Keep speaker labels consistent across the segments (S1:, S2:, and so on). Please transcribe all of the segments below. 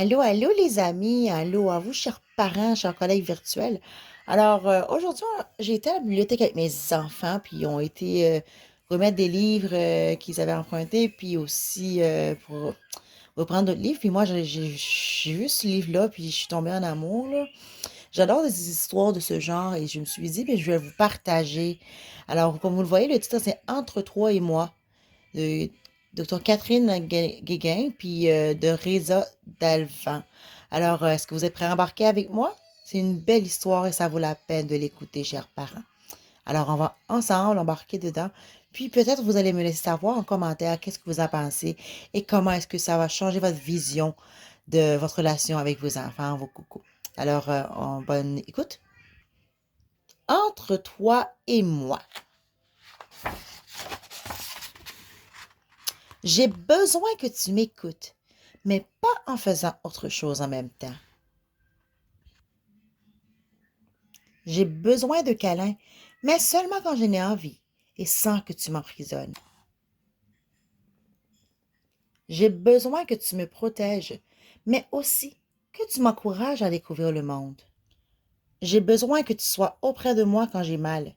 S1: Allô, allô les amis, allô à vous chers parents, chers collègues virtuels. Alors aujourd'hui, j'ai été à la bibliothèque avec mes enfants, puis ils ont été remettre des livres qu'ils avaient empruntés, puis aussi pour reprendre d'autres livres. Puis moi, j'ai vu ce livre-là, puis je suis tombée en amour, là. J'adore les histoires de ce genre et je me suis dit, bien, je vais vous partager. Alors, comme vous le voyez, le titre, c'est Entre toi et moi de Dr. Catherine Guéguin, puis de Reza Dalvan. Alors, est-ce que vous êtes prêts à embarquer avec moi? C'est une belle histoire et ça vaut la peine de l'écouter, chers parents. Alors, on va ensemble embarquer dedans. Puis peut-être vous allez me laisser savoir en commentaire qu'est-ce que vous en pensez et comment est-ce que ça va changer votre vision de votre relation avec vos enfants, vos coucous. Alors, en bonne écoute. Entre toi et moi. J'ai besoin que tu m'écoutes, mais pas en faisant autre chose en même temps. J'ai besoin de câlins, mais seulement quand j'en ai envie et sans que tu m'emprisonnes. J'ai besoin que tu me protèges, mais aussi que tu m'encourages à découvrir le monde. J'ai besoin que tu sois auprès de moi quand j'ai mal,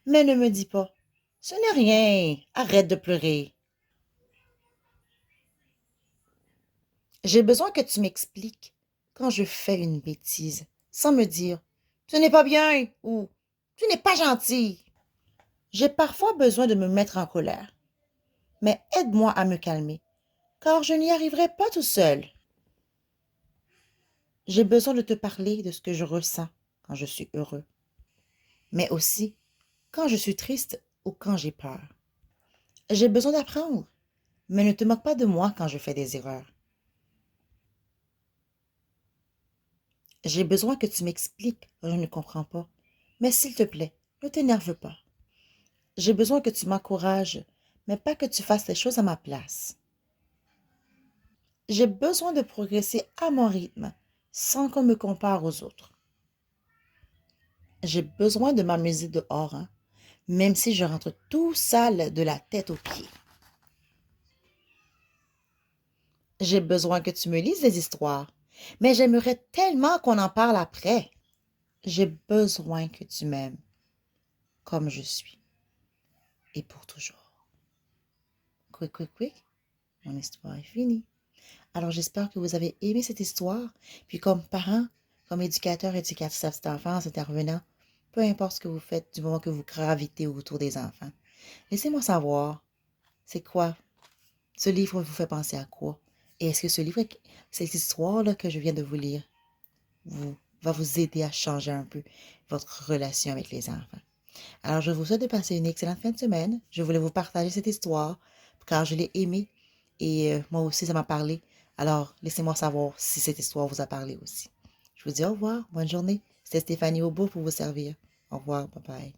S1: mais ne me dis pas, ce n'est rien, arrête de pleurer. J'ai besoin que tu m'expliques quand je fais une bêtise, sans me dire, ce n'est pas bien ou tu n'es pas gentil. J'ai parfois besoin de me mettre en colère, mais aide-moi à me calmer, car je n'y arriverai pas tout seul. J'ai besoin de te parler de ce que je ressens quand je suis heureux, mais aussi quand je suis triste ou quand j'ai peur. J'ai besoin d'apprendre, mais ne te moque pas de moi quand je fais des erreurs. J'ai besoin que tu m'expliques quand je ne comprends pas, mais s'il te plaît, ne t'énerve pas. J'ai besoin que tu m'encourages, mais pas que tu fasses les choses à ma place. J'ai besoin de progresser à mon rythme, sans qu'on me compare aux autres. J'ai besoin de m'amuser dehors, hein, même si je rentre tout sale de la tête aux pieds. J'ai besoin que tu me lises des histoires, mais j'aimerais tellement qu'on en parle après. J'ai besoin que tu m'aimes comme je suis et pour toujours. Quick, quick, quick, mon histoire est finie. Alors j'espère que vous avez aimé cette histoire. Puis comme parent, comme éducateur, éducatrice d'enfance, intervenant, peu importe ce que vous faites du moment que vous gravitez autour des enfants, laissez-moi savoir, c'est quoi? Ce livre vous fait penser à quoi? Et est-ce que ce livre, cette histoire-là que je viens de vous lire, va vous aider à changer un peu votre relation avec les enfants? Alors je vous souhaite de passer une excellente fin de semaine. Je voulais vous partager cette histoire car je l'ai aimée et moi aussi ça m'a parlé. Alors laissez-moi savoir si cette histoire vous a parlé aussi. Je vous dis au revoir, bonne journée. C'était Stéphanie Aubourg pour vous servir. Au revoir, bye bye.